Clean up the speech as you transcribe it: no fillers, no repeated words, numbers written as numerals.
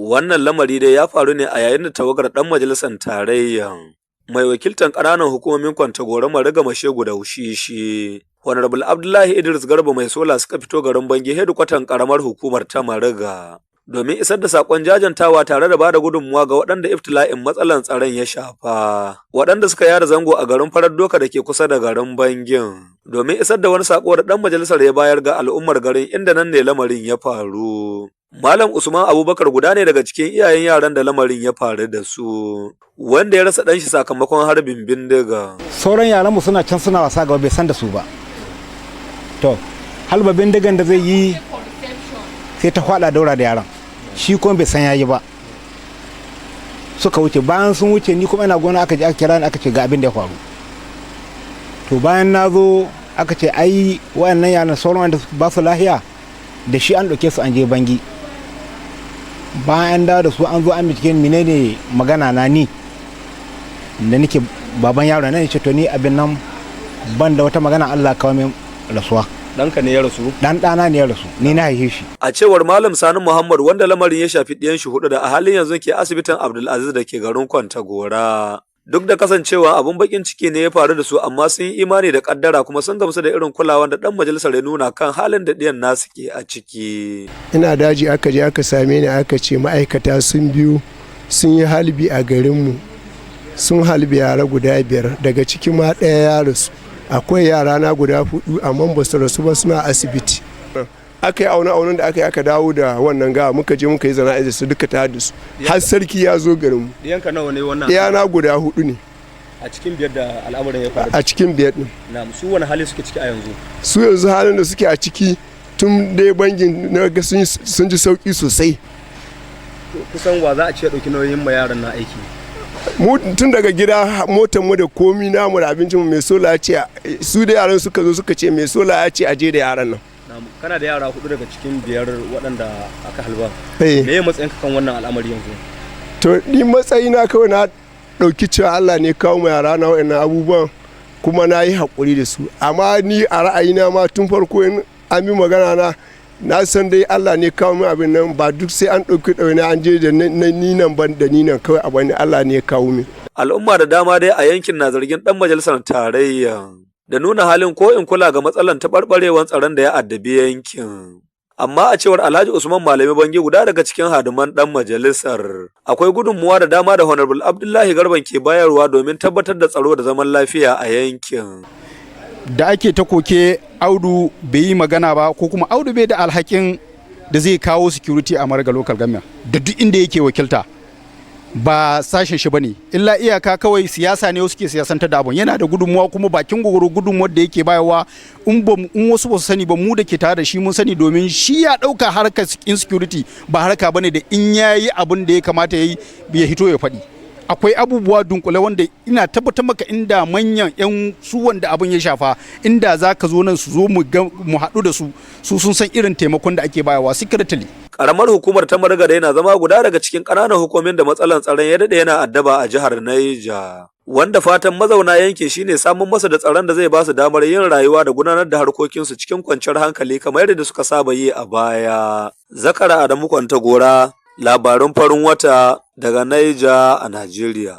Wannan lamari dai ya faru ne a yayin da tawagar ɗan majalisar tarayyan mai wakiltar ƙananan hukumomin Kwantagora Mariga Mashegu da Wushishi. Honorable Abdullahi Idris Garba mai sola suka fito garin Bangi hedikwatan ƙaramar hukumar ta Mariga domin isar da saƙon jajantawa tare da bada gudunmuwa ga waɗanda iftila'in matsalan tsaron ya shafa, waɗanda suka yada zango a garin Farar Doka da ke kusa da garin Bangin, domin isar da wani saƙo da ɗan majalisar ya bayar ga al'ummar garin inda nan ne lamarin ya faru. Malam Usman Abubakar guda ne daga cikin iyayen yaran da lamarin ya faru da su, wanda ya rasa ɗanshi sakamakon harbin bindiga. Sauran yaranmu suna can suna wasa gaba bai san da su ba. To, halba bindigan da zai yi sai ta faɗa daura da yaran. Shi kuma bai san yayi ba. Suka wuce, bayan sun wuce ni kuma ina gona aka je aka kira ni aka ce ga abin da ya faru. To bayan na zo aka ce ai wayannan yaran sauran wanda ba su lahiya da shi an ɗauke su an je Bangi. Bayan da su an zo an bincike menene magana na ni da nake baban yaro na ce to ni abin nan ban da wata magana Allah kawo min rasuwa. Ɗanka ne ya rasu? Dan ɗana ne ya rasu, ni na haife shi. A cewar Malam Sani Muhammad wanda lamarin ya shafi ɗiyan shi hudu da a halin yanzu ke asibitin Abdulaziz da ke garin Kwantagora. Duk da kasancewa abun bakin ciki ne ya faru da su amma sun yi imani da kaddara kuma sun gamsu da irin kulawa da ɗan majalisar ya nuna kan halin da ɗiyan nasu ke a ciki. Ina daji aka je aka same ni aka ce ma'aikata sun biyu sun yi halbi a garinmu, sun halbi yara guda 5 daga ciki ma ɗaya ya rasu. Akwai yara na guda 4 amma ba su rasu ba suna asibiti. Aka yi aunen da aka yi aka dawo da wannan gawa muka je muka yi zana'izar su duka ta da su har sarki ya zo garinmu. Ɗiyanka nawa ne wannan? Ɗiyana guda 4 ne. A cikin 5 da al'amuran ya faru? A cikin 5 ɗin. Na su wani hali suke ciki a yanzu? Su yanzu halin da suke a ciki tun dai bangin na ga sun ji sauki sosai. Kusan wa za a ce ɗauki nauyin ma yaran na aiki? Mu tun daga gida motar mu da komi namu da abincin mu mai sola ce su da yaran suka zo suka ce mai sola ya ce aje da yaran nan. Kana da yara 4 daga cikin 5 waɗanda aka halba. Me ya matsayinka kan wannan al'amari yanzu? To ni matsayina kawai na ɗauki cewa Allah ne kawo ma yara na waɗannan abubuwan kuma na yi haƙuri da su. Amma ni a ra'ayina ma tun farko in an bi magana na san dai Allah ne kawo min abin nan ba duk sai an ɗauki ɗaune an je da ni nan ban da ni nan kawai abin Allah ne kawo min. Al'umma da dama dai a yankin na zargin ɗan majalisar tarayya da nuna halin ko in kula ga matsalan taɓarɓarewar tsaron da ya addabi yankin. Amma a cewar Alhaji Usman Malami Bangi guda daga cikin hadiman ɗan majalisar, akwai gudunmuwa da dama da Honorable Abdullahi Garban ke bayarwa domin tabbatar da tsaro da zaman lafiya a yankin. Da ake ta koke Audu bai yi magana ba ko kuma Audu bai da alhakin da zai kawo security a Mariga local government da duk inda yake wakilta. Ba sashen shi bane illa iyaka kawai siyasa ne wasu ke siyasantar da abun yana da gudunmuwa kuma bakin gogoro gudunmuwar da yake bayarwa in wasu ba su sani ba mu da ke tare da shi mun sani domin shi ya dauka harkar insecurity ba harka bane da in yayi abun da ya kamata yayi ya hito ya faɗi. Akwai abubuwa dunkule wanda ina tabbatar maka inda manyan yan su wanda abin ya shafa inda za ka zo nan su zo mu haɗu da su sun san irin taimakon da ake bayarwa secretly. Karamar hukumar ta Mariga yana zama guda daga cikin ƙananan hukumomin da matsalan tsaron ya daɗe yana addaba a jihar Niger, wanda fatan mazauna yankin shine samun masa da tsaron da zai ba su damar yin rayuwa da gudanar da harkokinsu cikin kwanciyar hankali kamar yadda suka saba yi a baya. Zakara Adamu Kwantagora, labarun farin wata daga Niger a Najeriya.